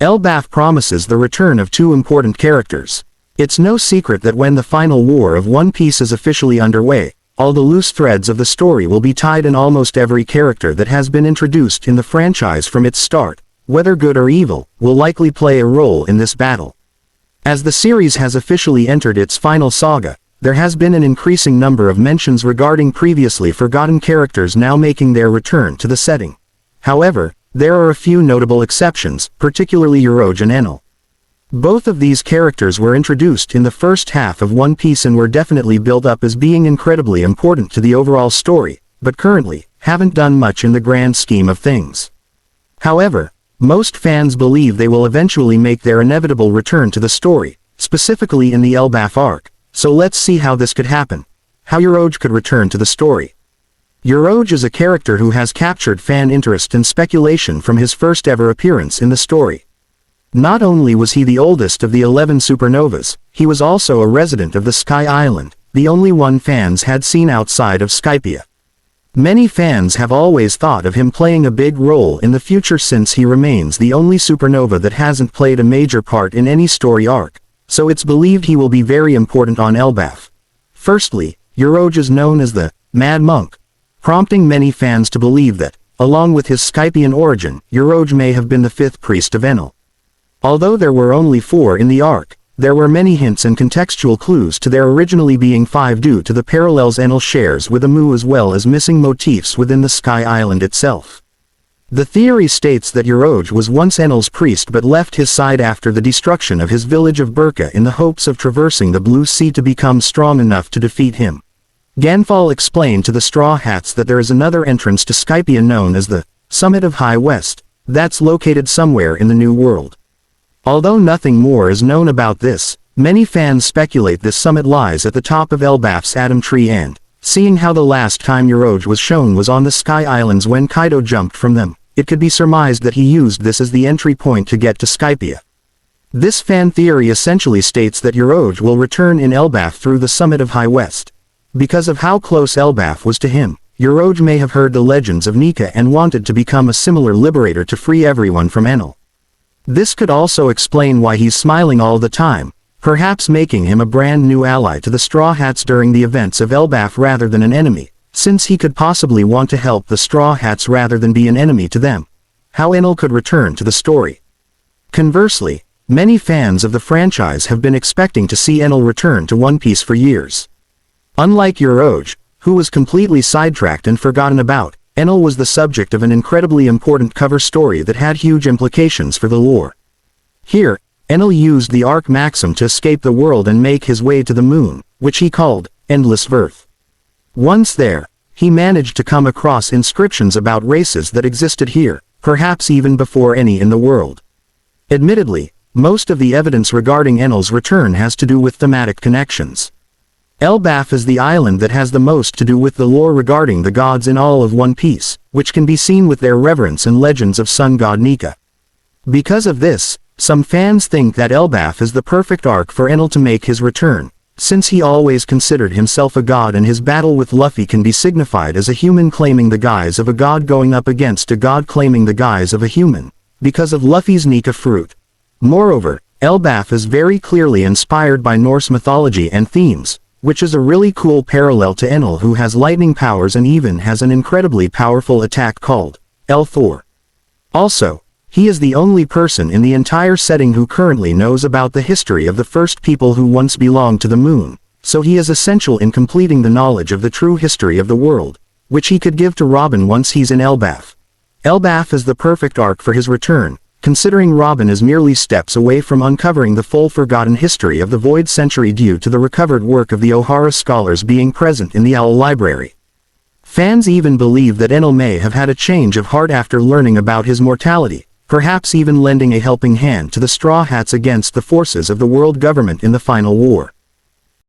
Elbaf promises the return of two important characters. It's no secret that when the final war of One Piece is officially underway, all the loose threads of the story will be tied in almost every character that has been introduced in the franchise from its start, whether good or evil, will likely play a role in this battle. As the series has officially entered its final saga, there has been an increasing number of mentions regarding previously forgotten characters now making their return to the setting. However, there are a few notable exceptions, particularly Urouge and Enel. Both of these characters were introduced in the first half of One Piece and were definitely built up as being incredibly important to the overall story, but currently, haven't done much in the grand scheme of things. However, most fans believe they will eventually make their inevitable return to the story, specifically in the Elbaf arc, so let's see how this could happen. How Urouge could return to the story. Urouge is a character who has captured fan interest and speculation from his first ever appearance in the story. Not only was he the oldest of the 11 supernovas, he was also a resident of the Sky Island, the only one fans had seen outside of Skypiea. Many fans have always thought of him playing a big role in the future since he remains the only supernova that hasn't played a major part in any story arc, so it's believed he will be very important on Elbaf. Firstly, Urouge is known as the Mad Monk, prompting many fans to believe that, along with his Skypiean origin, Urouge may have been the fifth priest of Enel. Although there were only 4 in the arc, there were many hints and contextual clues to there originally being 5 due to the parallels Enel shares with Amu as well as missing motifs within the Sky Island itself. The theory states that Urouge was once Enel's priest but left his side after the destruction of his village of Burka in the hopes of traversing the Blue Sea to become strong enough to defeat him. Ganfall explained to the Straw Hats that there is another entrance to Skypiea known as the Summit of High West, that's located somewhere in the New World. Although nothing more is known about this, many fans speculate this summit lies at the top of Elbaf's Atom Tree and, seeing how the last time Urouge was shown was on the Sky Islands when Kaido jumped from them, it could be surmised that he used this as the entry point to get to Skypiea. This fan theory essentially states that Urouge will return in Elbaf through the Summit of High West. Because of how close Elbaf was to him, Urouge may have heard the legends of Nika and wanted to become a similar liberator to free everyone from Enel. This could also explain why he's smiling all the time, perhaps making him a brand new ally to the Straw Hats during the events of Elbaf rather than an enemy, since he could possibly want to help the Straw Hats rather than be an enemy to them. How Enel could return to the story. Conversely, many fans of the franchise have been expecting to see Enel return to One Piece for years. Unlike Urouge, who was completely sidetracked and forgotten about, Enel was the subject of an incredibly important cover story that had huge implications for the lore. Here, Enel used the arc maxim to escape the world and make his way to the moon, which he called Endless Verth. Once there, he managed to come across inscriptions about races that existed here, perhaps even before any in the world. Admittedly, most of the evidence regarding Enel's return has to do with thematic connections. Elbaf is the island that has the most to do with the lore regarding the gods in all of One Piece, which can be seen with their reverence and legends of sun god Nika. Because of this, some fans think that Elbaf is the perfect arc for Enel to make his return, since he always considered himself a god and his battle with Luffy can be signified as a human claiming the guise of a god going up against a god claiming the guise of a human, because of Luffy's Nika fruit. Moreover, Elbaf is very clearly inspired by Norse mythology and themes, which is a really cool parallel to Enel, who has lightning powers and even has an incredibly powerful attack called El Thor. Also, he is the only person in the entire setting who currently knows about the history of the first people who once belonged to the moon, so he is essential in completing the knowledge of the true history of the world, which he could give to Robin once he's in Elbaf. Elbaf is the perfect arc for his return, considering Robin is merely steps away from uncovering the full forgotten history of the Void Century due to the recovered work of the Ohara scholars being present in the Owl Library. Fans even believe that Enel may have had a change of heart after learning about his mortality, perhaps even lending a helping hand to the Straw Hats against the forces of the world government in the final war.